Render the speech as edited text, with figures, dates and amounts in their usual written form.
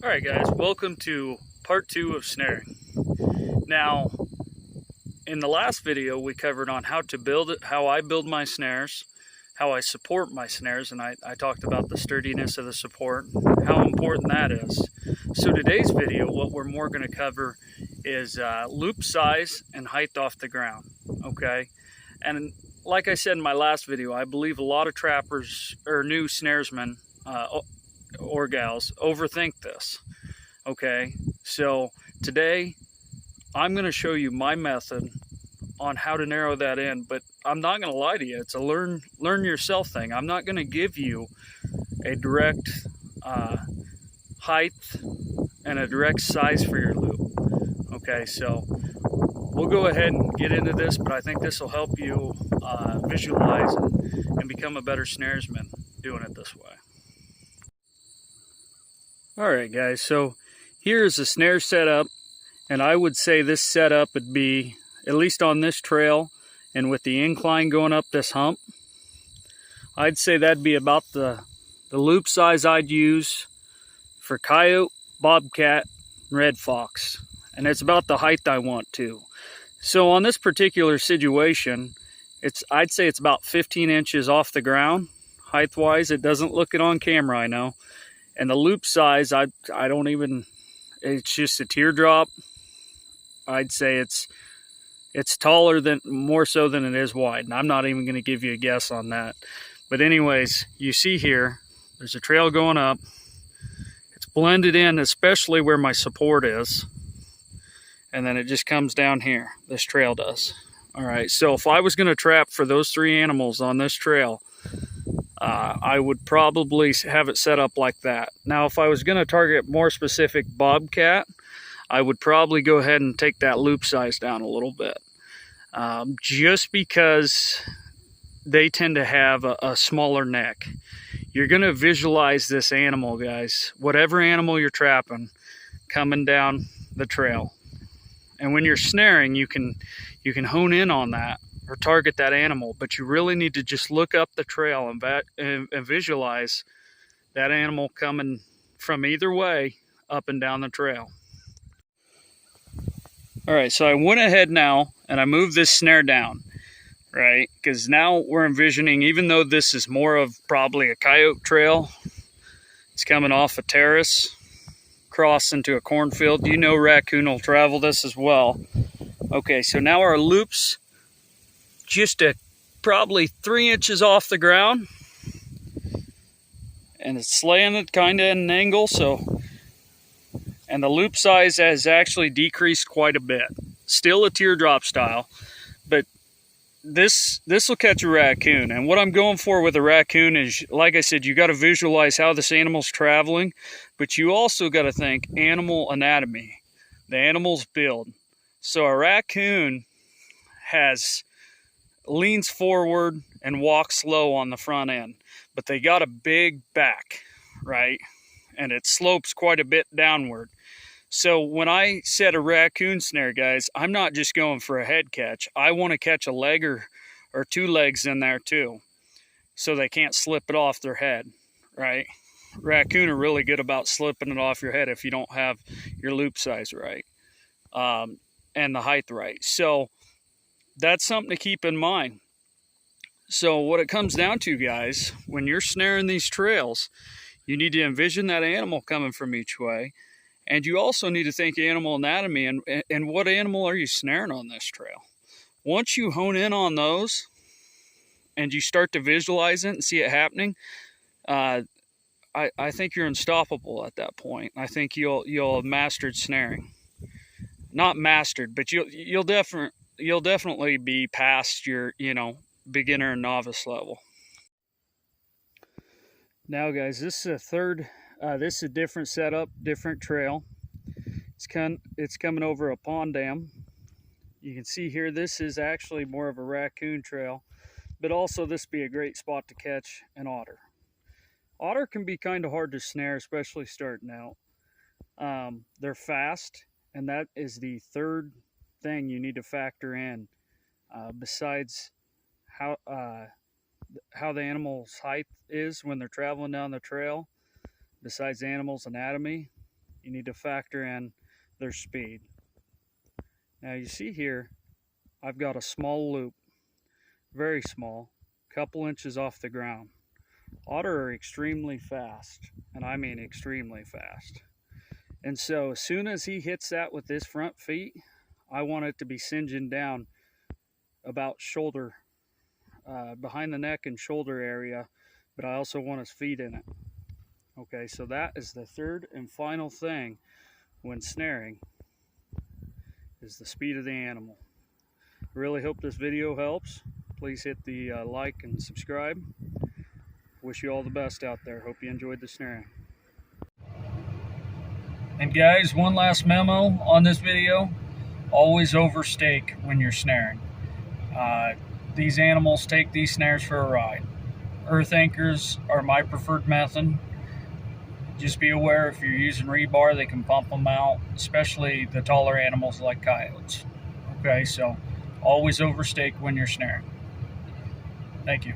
Alright guys, welcome to part 2 of snaring. Now, in the last video we covered on how to build it, how I build my snares, how I support my snares, and I talked about the sturdiness of the support, how important that is. So today's video, what we're more going to cover is loop size and height off the ground, okay? And like I said in my last video, I believe a lot of trappers or new snaresmen or gals overthink this. Okay, so today I'm going to show you my method on how to narrow that in, but I'm not going to lie to you. It's a learn yourself thing. I'm not going to give you a direct height and a direct size for your loop. Okay, so we'll go ahead and get into this, but I think this will help you visualize and become a better snaresman doing it this way. Alright guys, so here's the snare setup, and I would say this setup would be, at least on this trail and with the incline going up this hump, I'd say that'd be about the loop size I'd use for coyote, bobcat, red fox. And it's about the height I want too. So on this particular situation, I'd say it's about 15 inches off the ground, height-wise. It doesn't look it on camera, I know. And the loop size, I don't even, it's just a teardrop. I'd say it's taller than, more so than it is wide. And I'm not even going to give you a guess on that. But anyways, you see here, there's a trail going up. It's blended in, especially where my support is. And then it just comes down here. This trail does. All right, so if I was going to trap for those three animals on this trail, I would probably have it set up like that. Now, if I was going to target more specific bobcat, I would probably go ahead and take that loop size down a little bit. Just because they tend to have a smaller neck. You're going to visualize this animal, guys. Whatever animal you're trapping, coming down the trail. And when you're snaring, you can hone in on that or target that animal, but you really need to just look up the trail and visualize that animal coming from either way up and down the trail. All right, so I went ahead now and I moved this snare down, right? Because now we're envisioning, even though this is more of probably a coyote trail, it's coming off a terrace, cross into a cornfield. You know raccoon will travel this as well. Okay, so now our loops just probably 3 inches off the ground, and it's laying it kind of at an angle, so, and the loop size has actually decreased quite a bit. Still a teardrop style, but this will catch a raccoon. And what I'm going for with a raccoon is, like I said, you got to visualize how this animal's traveling, but you also got to think animal anatomy, the animal's build. So a raccoon leans forward and walks slow on the front end, but they got a big back, right? And it slopes quite a bit downward. So when I set a raccoon snare, guys, I'm not just going for a head catch. I want to catch a leg or two legs in there too, so they can't slip it off their head, right? Raccoon are really good about slipping it off your head if you don't have your loop size right and the height right. So that's something to keep in mind. So what it comes down to, guys, when you're snaring these trails, you need to envision that animal coming from each way. And you also need to think animal anatomy and what animal are you snaring on this trail. Once you hone in on those and you start to visualize it and see it happening, I think you're unstoppable at that point. I think you'll have mastered snaring. Not mastered, but you'll definitely be past your, beginner and novice level. Now, guys, this is this is a different setup, different trail. It's coming over a pond dam. You can see here, this is actually more of a raccoon trail, but also this would be a great spot to catch an otter. Otter can be kind of hard to snare, especially starting out. They're fast, and that is the third thing you need to factor in, besides how the animal's height is when they're traveling down the trail, besides the animal's anatomy. you need to factor in their speed. Now you see here, I've got a small loop, very small, couple inches off the ground. Otter are extremely fast, and I mean extremely fast. And so as soon as he hits that with his front feet, I want it to be singeing down about shoulder, behind the neck and shoulder area, but I also want his feet in it. Okay, so that is the third and final thing when snaring, is the speed of the animal. I really hope this video helps. Please hit the like and subscribe. Wish you all the best out there. Hope you enjoyed the snaring. And guys, one last memo on this video: always overstake when you're snaring. These animals take these snares for a ride. Earth anchors are my preferred method. Just be aware, if you're using rebar, they can pump them out, especially the taller animals like coyotes. Okay, so always overstake when you're snaring. Thank you.